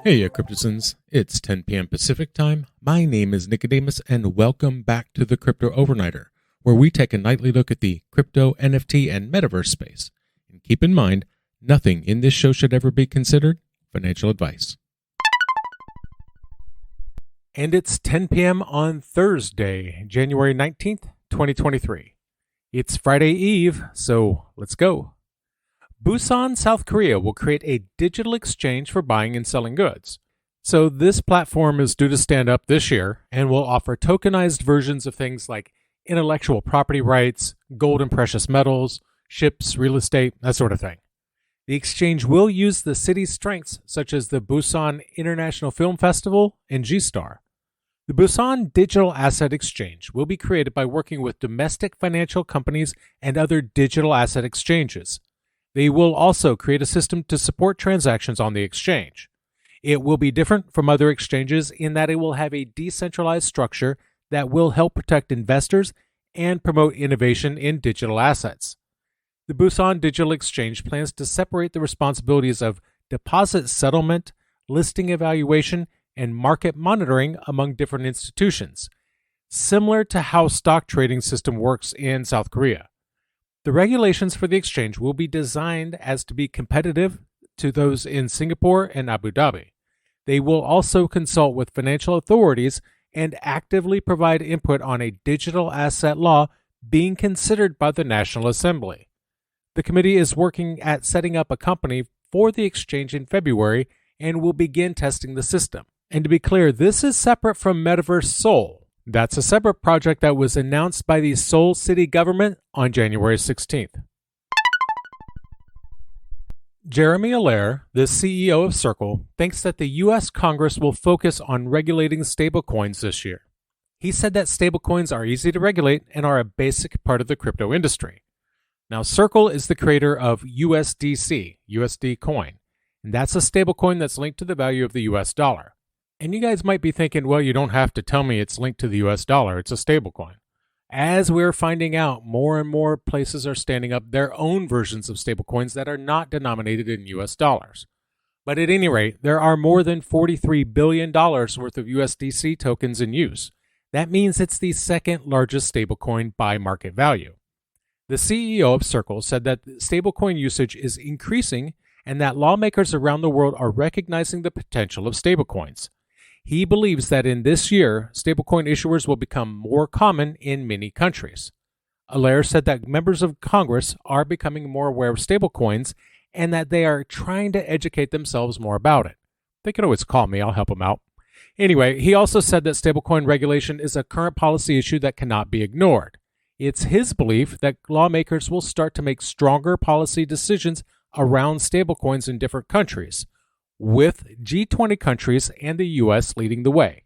Heya Cryptozens, it's 10 p.m. Pacific time. My name is Nikodemus, and welcome back to the Crypto Overnighter, where we take a nightly look at the crypto, NFT, and metaverse space. And keep in mind, nothing in this show should ever be considered financial advice. And it's 10 p.m. on Thursday, January 19th, 2023. It's Friday Eve, so let's go. Busan, South Korea will create a digital exchange for buying and selling goods. So this platform is due to stand up this year and will offer tokenized versions of things like intellectual property rights, gold and precious metals, ships, real estate, that sort of thing. The exchange will use the city's strengths such as the Busan International Film Festival and G-Star. The Busan Digital Asset Exchange will be created by working with domestic financial companies and other digital asset exchanges. They will also create a system to support transactions on the exchange. It will be different from other exchanges in that it will have a decentralized structure that will help protect investors and promote innovation in digital assets. The Busan Digital Exchange plans to separate the responsibilities of deposit settlement, listing evaluation, and market monitoring among different institutions, similar to how stock trading system works in South Korea. The regulations for the exchange will be designed as to be competitive to those in Singapore and Abu Dhabi. They will also consult with financial authorities and actively provide input on a digital asset law being considered by the National Assembly. The committee is working at setting up a company for the exchange in February and will begin testing the system. And to be clear, this is separate from Metaverse Seoul. That's a separate project that was announced by the Seoul city government on January 16th. Jeremy Allaire, the CEO of Circle, thinks that the U.S. Congress will focus on regulating stablecoins this year. He said that stablecoins are easy to regulate and are a basic part of the crypto industry. Now, Circle is the creator of USDC, USD coin, and that's a stablecoin that's linked to the value of the U.S. dollar. And you guys might be thinking, well, you don't have to tell me it's linked to the US dollar. It's a stablecoin. As we're finding out, more and more places are standing up their own versions of stablecoins that are not denominated in US dollars. But at any rate, there are more than $43 billion worth of USDC tokens in use. That means it's the second largest stablecoin by market value. The CEO of Circle said that stablecoin usage is increasing and that lawmakers around the world are recognizing the potential of stablecoins. He believes that in this year, stablecoin issuers will become more common in many countries. Allaire said that members of Congress are becoming more aware of stablecoins and that they are trying to educate themselves more about it. They can always call me, I'll help them out. Anyway, he also said that stablecoin regulation is a current policy issue that cannot be ignored. It's his belief that lawmakers will start to make stronger policy decisions around stablecoins in different countries, with G20 countries and the U.S. leading the way.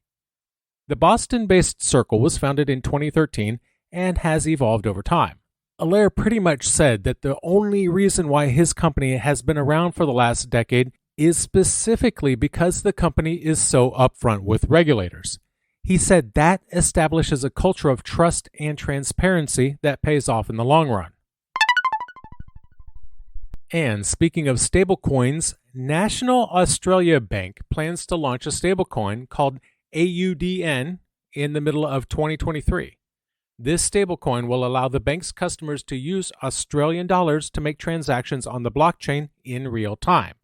The Boston-based Circle was founded in 2013 and has evolved over time. Allaire pretty much said that the only reason why his company has been around for the last decade is specifically because the company is so upfront with regulators. He said that establishes a culture of trust and transparency that pays off in the long run. And speaking of stablecoins, National Australia Bank plans to launch a stablecoin called AUDN in the middle of 2023. This stablecoin will allow the bank's customers to use Australian dollars to make transactions on the blockchain in real time.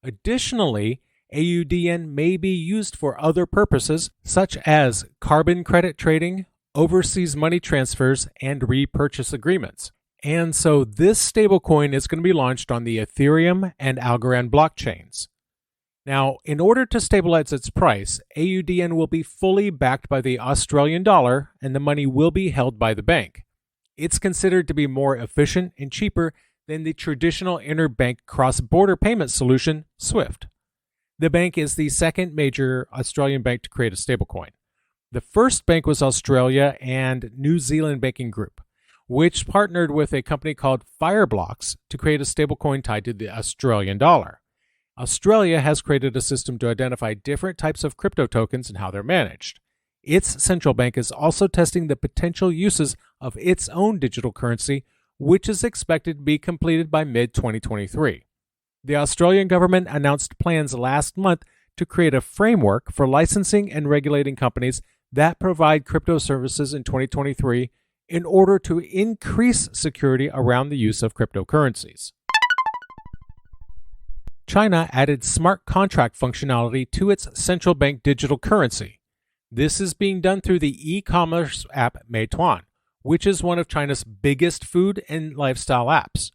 Additionally, AUDN may be used for other purposes such as carbon credit trading, overseas money transfers, and repurchase agreements. And so this stablecoin is going to be launched on the Ethereum and Algorand blockchains. Now, in order to stabilize its price, AUDN will be fully backed by the Australian dollar and the money will be held by the bank. It's considered to be more efficient and cheaper than the traditional interbank cross-border payment solution, SWIFT. The bank is the second major Australian bank to create a stablecoin. The first bank was Australia and New Zealand Banking Group, which partnered with a company called Fireblocks to create a stablecoin tied to the Australian dollar. Australia has created a system to identify different types of crypto tokens and how they're managed. Its central bank is also testing the potential uses of its own digital currency, which is expected to be completed by mid-2023. The Australian government announced plans last month to create a framework for licensing and regulating companies that provide crypto services in 2023 in order to increase security around the use of cryptocurrencies. China added smart contract functionality to its central bank digital currency. This is being done through the e-commerce app Meituan, which is one of China's biggest food and lifestyle apps.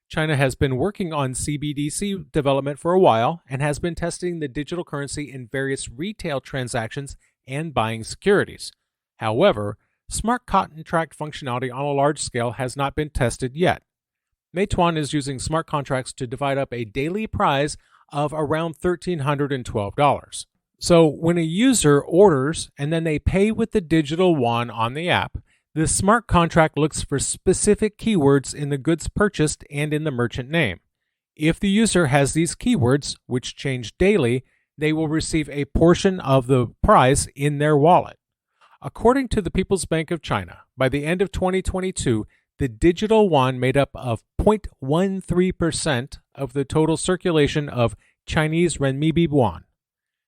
China has been working on CBDC development for a while and has been testing the digital currency in various retail transactions and buying securities. However, smart contract functionality on a large scale has not been tested yet. Meituan is using smart contracts to divide up a daily prize of around $1,312. So when a user orders and then they pay with the digital yuan on the app, the smart contract looks for specific keywords in the goods purchased and in the merchant name. If the user has these keywords, which change daily, they will receive a portion of the prize in their wallet. According to the People's Bank of China, by the end of 2022, the digital yuan made up of 0.13% of the total circulation of Chinese renminbi yuan.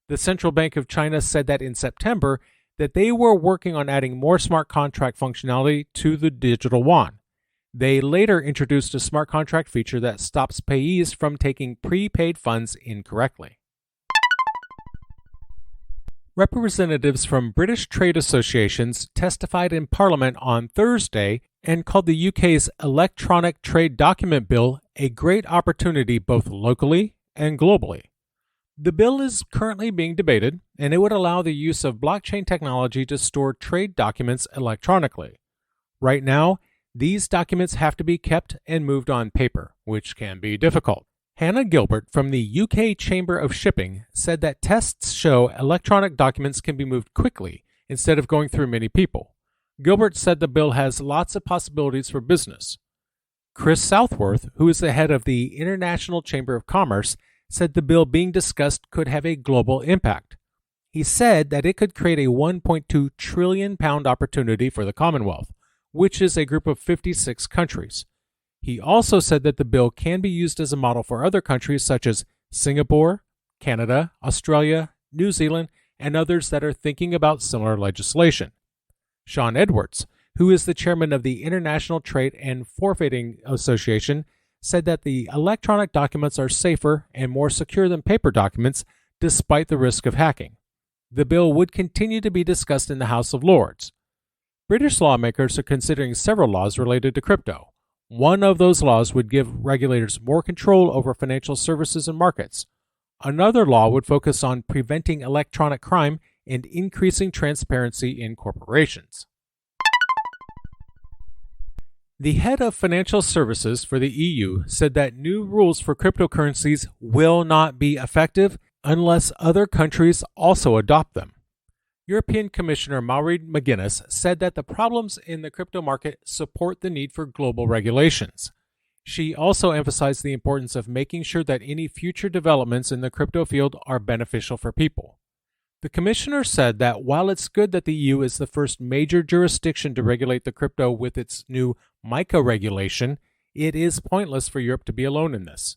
The Central Bank of China said that in September that they were working on adding more smart contract functionality to the digital yuan. They later introduced a smart contract feature that stops payees from taking prepaid funds incorrectly. Representatives from British trade associations testified in Parliament on Thursday and called the UK's Electronic Trade Document Bill a great opportunity both locally and globally. The bill is currently being debated, and it would allow the use of blockchain technology to store trade documents electronically. Right now, these documents have to be kept and moved on paper, which can be difficult. Hannah Gilbert from the UK Chamber of Shipping said that tests show electronic documents can be moved quickly instead of going through many people. Gilbert said the bill has lots of possibilities for business. Chris Southworth, who is the head of the International Chamber of Commerce, said the bill being discussed could have a global impact. He said that it could create a £1.2 trillion opportunity for the Commonwealth, which is a group of 56 countries. He also said that the bill can be used as a model for other countries such as Singapore, Canada, Australia, New Zealand, and others that are thinking about similar legislation. Sean Edwards, who is the chairman of the International Trade and Forfeiting Association, said that the electronic documents are safer and more secure than paper documents despite the risk of hacking. The bill would continue to be discussed in the House of Lords. British lawmakers are considering several laws related to crypto. One of those laws would give regulators more control over financial services and markets. Another law would focus on preventing electronic crime and increasing transparency in corporations. The head of financial services for the EU said that new rules for cryptocurrencies will not be effective unless other countries also adopt them. European Commissioner McGuiness said that the problems in the crypto market support the need for global regulations. She also emphasized the importance of making sure that any future developments in the crypto field are beneficial for people. The commissioner said that while it's good that the EU is the first major jurisdiction to regulate the crypto with its new MiCA regulation, it is pointless for Europe to be alone in this.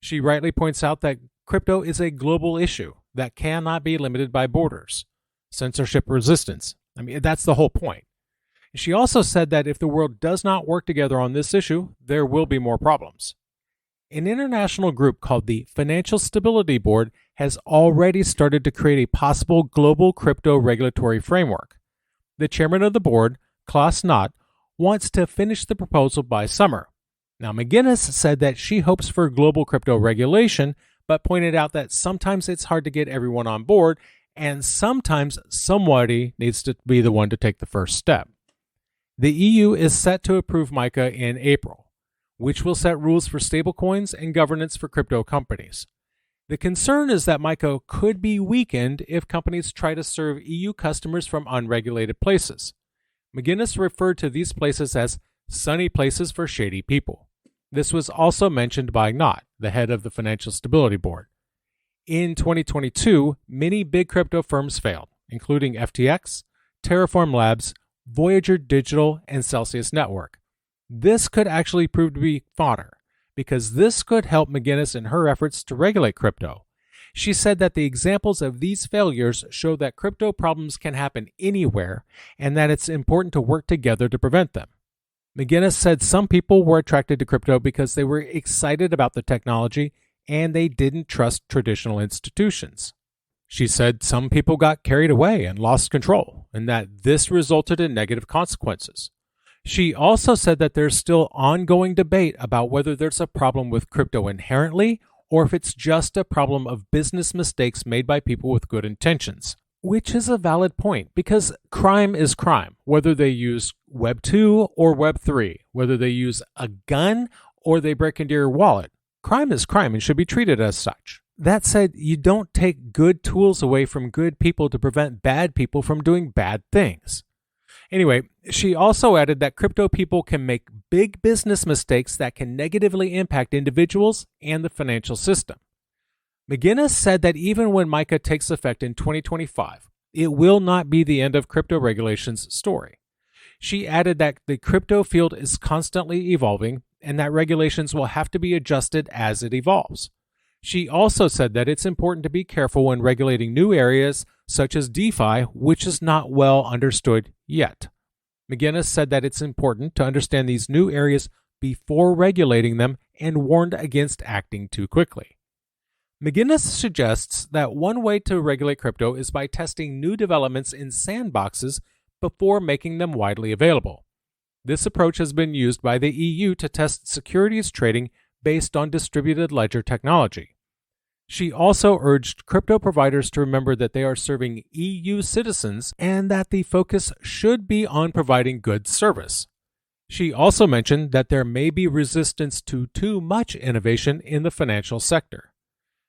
She rightly points out that crypto is a global issue that cannot be limited by borders. Censorship resistance. That's the whole point. She also said that if the world does not work together on this issue, there will be more problems. An international group called the Financial Stability Board has already started to create a possible global crypto regulatory framework. The chairman of the board, Klaus Knott, wants to finish the proposal by summer. Now, McGuiness said that she hopes for global crypto regulation, but pointed out that sometimes it's hard to get everyone on board, and sometimes somebody needs to be the one to take the first step. The EU is set to approve MiCA in April, which will set rules for stablecoins and governance for crypto companies. The concern is that MiCA could be weakened if companies try to serve EU customers from unregulated places. McGuiness referred to these places as sunny places for shady people. This was also mentioned by Knott, the head of the Financial Stability Board. In 2022, many big crypto firms failed, including FTX, Terraform Labs, Voyager Digital, and Celsius Network. This could actually prove to be fodder, because this could help McGuiness in her efforts to regulate crypto. She said that the examples of these failures show that crypto problems can happen anywhere and that it's important to work together to prevent them. McGuiness said some people were attracted to crypto because they were excited about the technology and they didn't trust traditional institutions. She said some people got carried away and lost control, and that this resulted in negative consequences. She also said that there's still ongoing debate about whether there's a problem with crypto inherently or if it's just a problem of business mistakes made by people with good intentions, which is a valid point because crime is crime, whether they use Web 2 or Web 3, whether they use a gun or they break into your wallet. Crime is crime and should be treated as such. That said, you don't take good tools away from good people to prevent bad people from doing bad things. Anyway, she also added that crypto people can make big business mistakes that can negatively impact individuals and the financial system. McGuiness said that even when MiCA takes effect in 2025, it will not be the end of crypto regulations story. She added that the crypto field is constantly evolving and that regulations will have to be adjusted as it evolves. She also said that it's important to be careful when regulating new areas such as DeFi, which is not well understood yet. McGuiness said that it's important to understand these new areas before regulating them and warned against acting too quickly. McGuiness suggests that one way to regulate crypto is by testing new developments in sandboxes before making them widely available. This approach has been used by the EU to test securities trading based on distributed ledger technology. She also urged crypto providers to remember that they are serving EU citizens and that the focus should be on providing good service. She also mentioned that there may be resistance to too much innovation in the financial sector.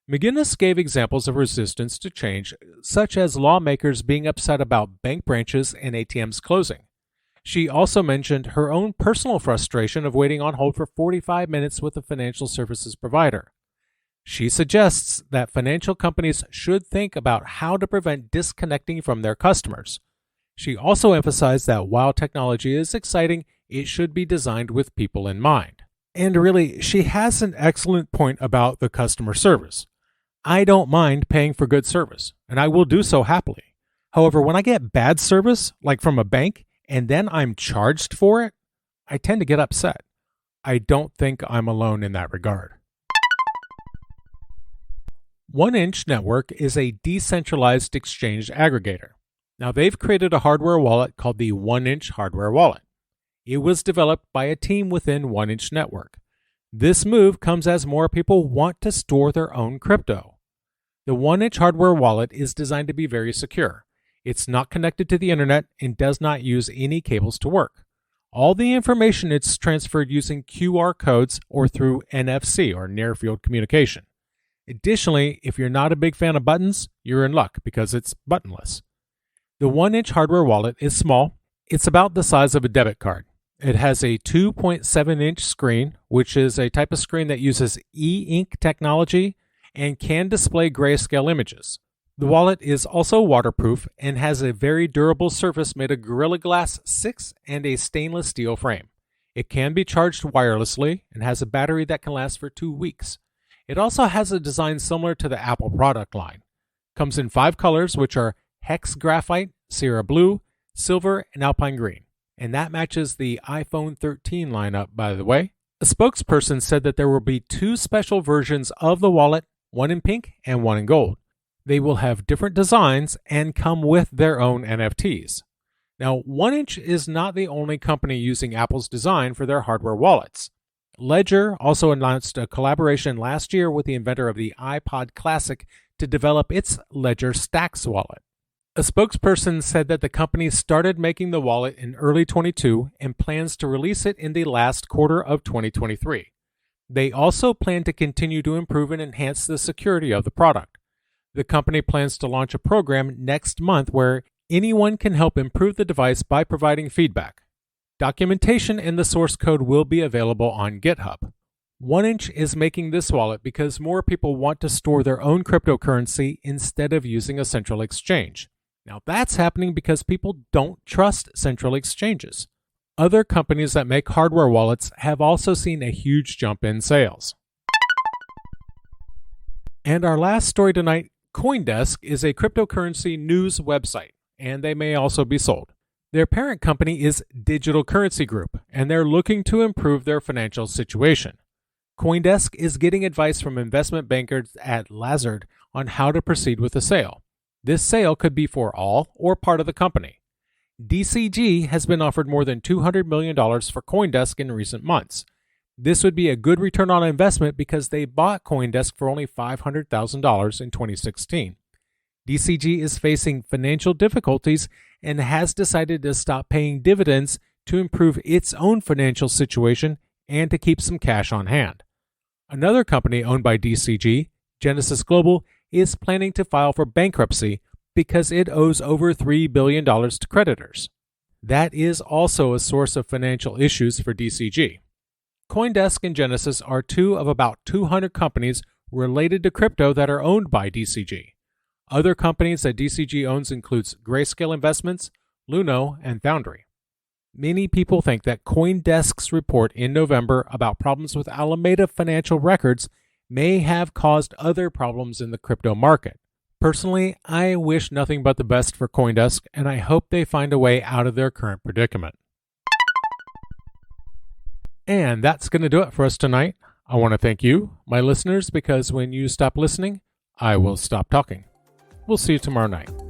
McGuiness gave examples of resistance to change, such as lawmakers being upset about bank branches and ATMs closing. She also mentioned her own personal frustration of waiting on hold for 45 minutes with a financial services provider. She suggests that financial companies should think about how to prevent disconnecting from their customers. She also emphasized that while technology is exciting, it should be designed with people in mind. And really, she has an excellent point about the customer service. I don't mind paying for good service, and I will do so happily. However, when I get bad service, like from a bank, and then I'm charged for it, I tend to get upset. I don't think I'm alone in that regard. 1inch Network is a decentralized exchange aggregator. Now, they've created a hardware wallet called the 1inch Hardware Wallet. It was developed by a team within 1inch Network. This move comes as more people want to store their own crypto. The 1inch Hardware Wallet is designed to be very secure. It's not connected to the internet and does not use any cables to work. All the information is transferred using QR codes or through NFC or near field communication. Additionally, if you're not a big fan of buttons, you're in luck because it's buttonless. The 1inch Hardware Wallet is small. It's about the size of a debit card. It has a 2.7-inch screen, which is a type of screen that uses e-ink technology and can display grayscale images. The wallet is also waterproof and has a very durable surface made of Gorilla Glass 6 and a stainless steel frame. It can be charged wirelessly and has a battery that can last for 2 weeks. It also has a design similar to the Apple product line. Comes in 5 colors, which are Hex Graphite, Sierra Blue, Silver, and Alpine Green. And that matches the iPhone 13 lineup, by the way. A spokesperson said that there will be 2 special versions of the wallet, one in pink and one in gold. They will have different designs and come with their own NFTs. Now, 1inch is not the only company using Apple's design for their hardware wallets. Ledger also announced a collaboration last year with the inventor of the iPod Classic to develop its Ledger Stacks wallet. A spokesperson said that the company started making the wallet in early 2022 and plans to release it in the last quarter of 2023. They also plan to continue to improve and enhance the security of the product. The company plans to launch a program next month where anyone can help improve the device by providing feedback. Documentation and the source code will be available on GitHub. 1inch is making this wallet because more people want to store their own cryptocurrency instead of using a central exchange. Now that's happening because people don't trust central exchanges. Other companies that make hardware wallets have also seen a huge jump in sales. And our last story tonight, CoinDesk is a cryptocurrency news website, and they may also be sold. Their parent company is Digital Currency Group, and they're looking to improve their financial situation. CoinDesk is getting advice from investment bankers at Allaire on how to proceed with the sale. This sale could be for all or part of the company. DCG has been offered more than $200 million for CoinDesk in recent months. This would be a good return on investment because they bought CoinDesk for only $500,000 in 2016. DCG is facing financial difficulties and has decided to stop paying dividends to improve its own financial situation and to keep some cash on hand. Another company owned by DCG, Genesis Global, is planning to file for bankruptcy because it owes over $3 billion to creditors. That is also a source of financial issues for DCG. CoinDesk and Genesis are two of about 200 companies related to crypto that are owned by DCG. Other companies that DCG owns includes Grayscale Investments, Luno, and Foundry. Many people think that CoinDesk's report in November about problems with Alameda financial records may have caused other problems in the crypto market. Personally, I wish nothing but the best for CoinDesk, and I hope they find a way out of their current predicament. And that's going to do it for us tonight. I want to thank you, my listeners, because when you stop listening, I will stop talking. We'll see you tomorrow night.